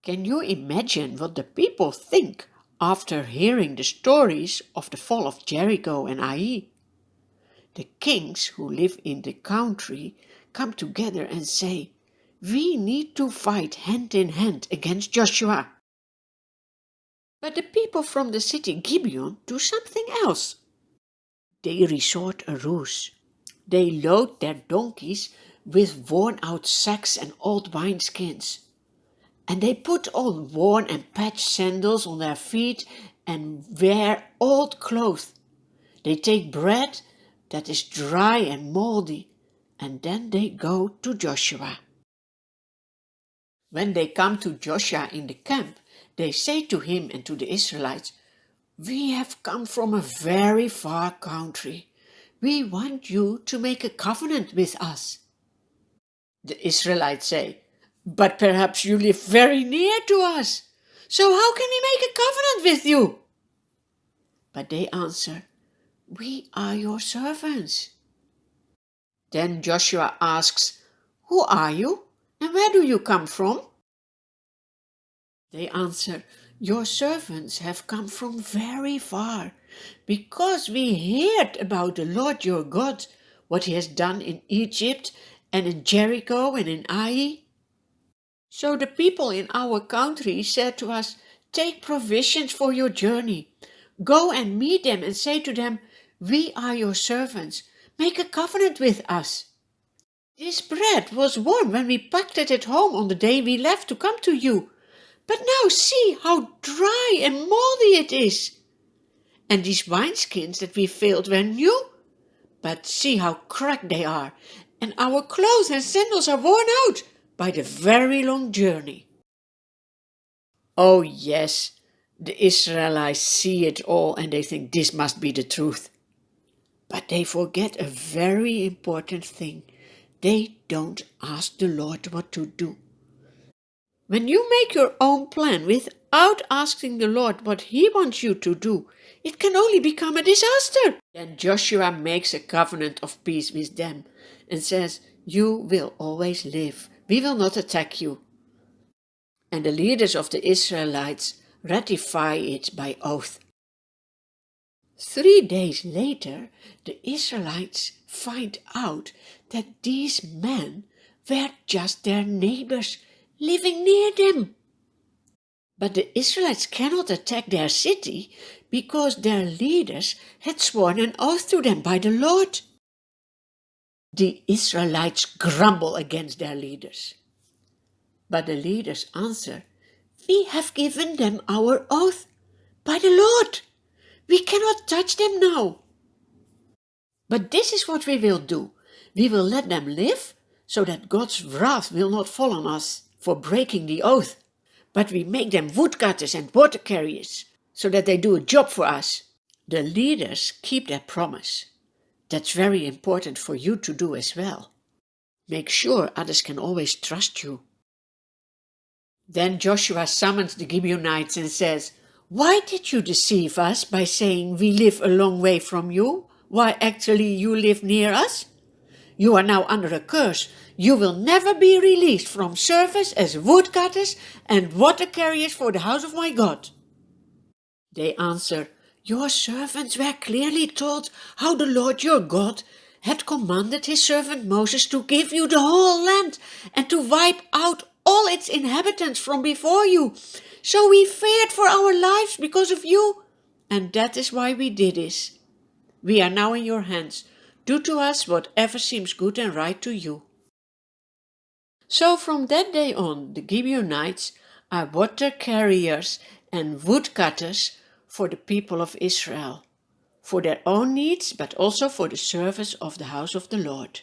Can you imagine what the people think after hearing the stories of the fall of Jericho and Ai? The kings who live in the country come together and say, "We need to fight hand in hand against Joshua." But the people from the city Gibeon do something else. They resort a ruse. They load their donkeys with worn-out sacks and old wineskins. And they put on worn and patched sandals on their feet and wear old clothes. They take bread that is dry and moldy, and then they go to Joshua. When they come to Joshua in the camp, they say to him and to the Israelites, "We have come from a very far country. We want you to make a covenant with us." The Israelites say, "But perhaps you live very near to us, so how can we make a covenant with you?" But they answer, "We are your servants." Then Joshua asks, "Who are you, and where do you come from?" They answer, "Your servants have come from very far, because we heard about the Lord your God, what he has done in Egypt and in Jericho and in Ai. So the people in our country said to us, 'Take provisions for your journey. Go and meet them and say to them, "We are your servants. Make a covenant with us." This bread was warm when we packed it at home on the day we left to come to you. But now see how dry and moldy it is. And these wineskins that we filled were new, but see how cracked they are, and our clothes and sandals are worn out by the very long journey." Oh yes, the Israelites see it all and they think this must be the truth. But they forget a very important thing. They don't ask the Lord what to do. When you make your own plan without asking the Lord what he wants you to do, it can only become a disaster. Then Joshua makes a covenant of peace with them and says, "You will always live. We will not attack you." And the leaders of the Israelites ratify it by oath. 3 days later, the Israelites find out that these men were just their neighbors living near them. But the Israelites cannot attack their city because their leaders had sworn an oath to them by the Lord. The Israelites grumble against their leaders. But the leaders answer, "We have given them our oath by the Lord. We cannot touch them now. But this is what we will do. We will let them live so that God's wrath will not fall on us for breaking the oath. But we make them woodcutters and water carriers so that they do a job for us." The leaders keep their promise. That's very important for you to do as well. Make sure others can always trust you. Then Joshua summons the Gibeonites and says, "Why did you deceive us by saying we live a long way from you, while actually you live near us? You are now under a curse. You will never be released from service as woodcutters and water carriers for the house of my God." They answer, "Your servants were clearly told how the Lord your God had commanded his servant Moses to give you the whole land and to wipe out all its inhabitants from before you. So we feared for our lives because of you, and that is why we did this. We are now in your hands. Do to us whatever seems good and right to you." So from that day on, the Gibeonites are water carriers and woodcutters for the people of Israel, for their own needs, but also for the service of the house of the Lord.